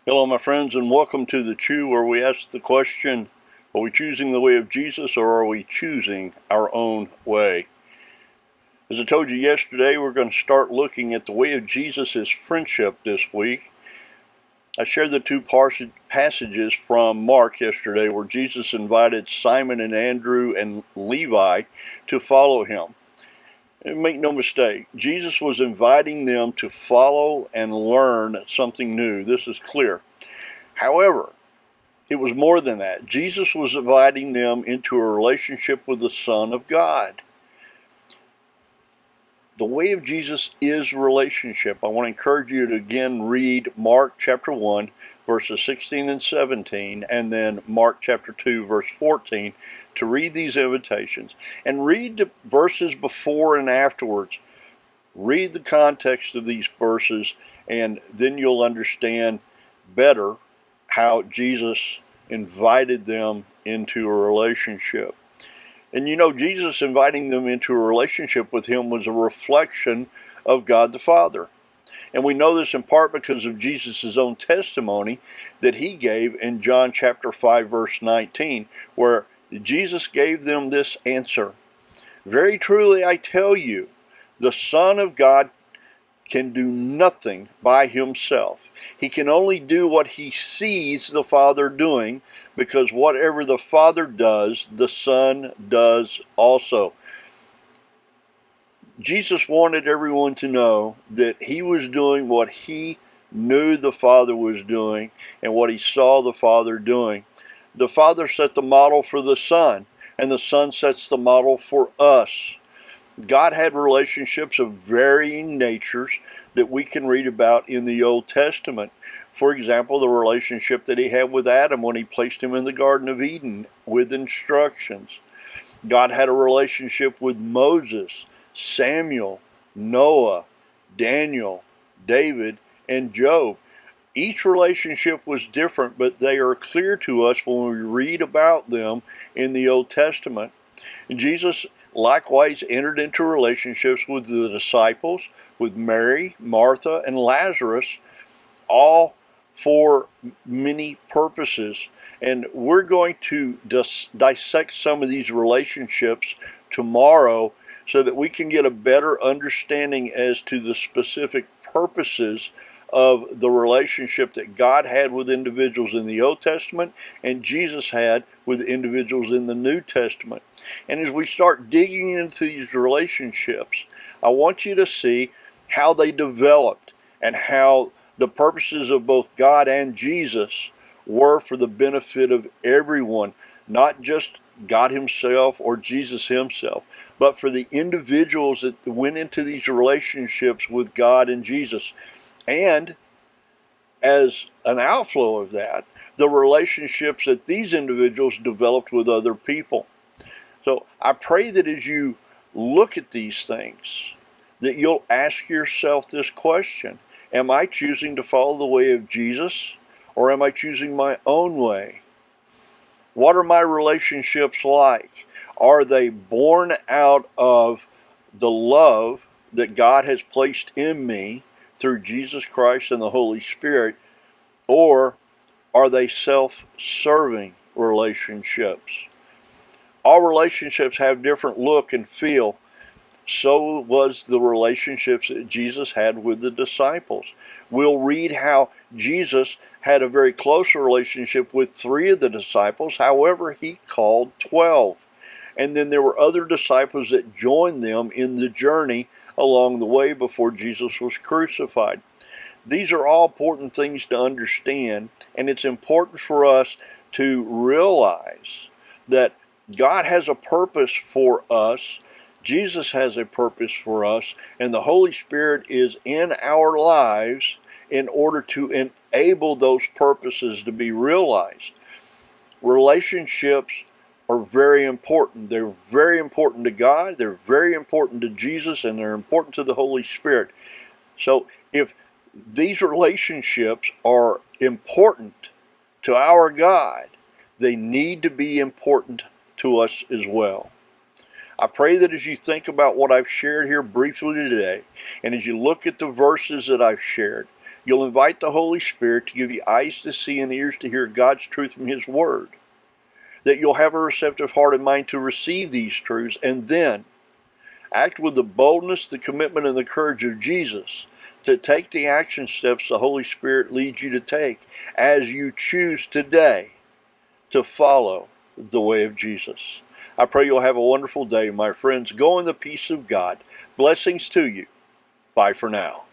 Hello, my friends, and welcome to The Chew, where we ask the question, are we choosing the way of Jesus or are we choosing our own way? As I told you yesterday, we're going to start looking at the way of Jesus' friendship this week. I shared the two passages from Mark yesterday where Jesus invited Simon and Andrew and Levi to follow him. And make no mistake, Jesus was inviting them to follow and learn something new. This is clear. However, it was more than that. Jesus was inviting them into a relationship with the Son of God. The way of Jesus is relationship. I want to encourage you to again read Mark chapter 1, verses 16 and 17, and then Mark chapter 2, verse 14, to read these invitations. And read the verses before and afterwards. Read the context of these verses, and then you'll understand better how Jesus invited them into a relationship. And you know, Jesus inviting them into a relationship with him was a reflection of God the Father. And we know this in part because of Jesus' own testimony that he gave in John chapter 5, verse 19, where Jesus gave them this answer. Very truly I tell you, the Son of God can do nothing by himself. He can only do what he sees the Father doing, because whatever the Father does, the Son does also. Jesus wanted everyone to know that he was doing what he knew the Father was doing and what he saw the Father doing. The Father set the model for the Son, and the Son sets the model for us. God had relationships of varying natures that we can read about in the Old Testament. For example, the relationship that he had with Adam when he placed him in the Garden of Eden with instructions. God had a relationship with Moses, Samuel, Noah, Daniel, David, and Job. Each relationship was different, but they are clear to us when we read about them in the Old Testament. Jesus likewise entered into relationships with the disciples, with Mary, Martha, and Lazarus, all for many purposes. And we're going to dissect some of these relationships tomorrow so that we can get a better understanding as to the specific purposes of the relationship that God had with individuals in the Old Testament and Jesus had with individuals in the New Testament. And as we start digging into these relationships, I want you to see how they developed and how the purposes of both God and Jesus were for the benefit of everyone, not just God himself or Jesus himself, but for the individuals that went into these relationships with God and Jesus. And as an outflow of that, the relationships that these individuals developed with other people. So I pray that as you look at these things, that you'll ask yourself this question: am I choosing to follow the way of Jesus, or am I choosing my own way? What are my relationships like? Are they born out of the love that God has placed in me through Jesus Christ and the Holy Spirit, or are they self-serving relationships? All relationships have different look and feel. So was the relationships that Jesus had with the disciples. We'll read how Jesus had a very close relationship with 3 of the disciples. However, he called 12. And then there were other disciples that joined them in the journey along the way before Jesus was crucified. These are all important things to understand, and it's important for us to realize that God has a purpose for us, Jesus has a purpose for us, and the Holy Spirit is in our lives in order to enable those purposes to be realized. Relationships are very important. They're very important to God, they're very important to Jesus, and they're important to the Holy Spirit. So if these relationships are important to our God, they need to be important to us as well. I pray that as you think about what I've shared here briefly today, and as you look at the verses that I've shared, You'll invite the Holy Spirit to give you eyes to see and ears to hear God's truth from His Word. That you'll have a receptive heart and mind to receive these truths, and then act with the boldness, the commitment, and the courage of Jesus to take the action steps the Holy Spirit leads you to take as you choose today to follow the way of Jesus. I pray you'll have a wonderful day, my friends. Go in the peace of God. Blessings to you. Bye for now.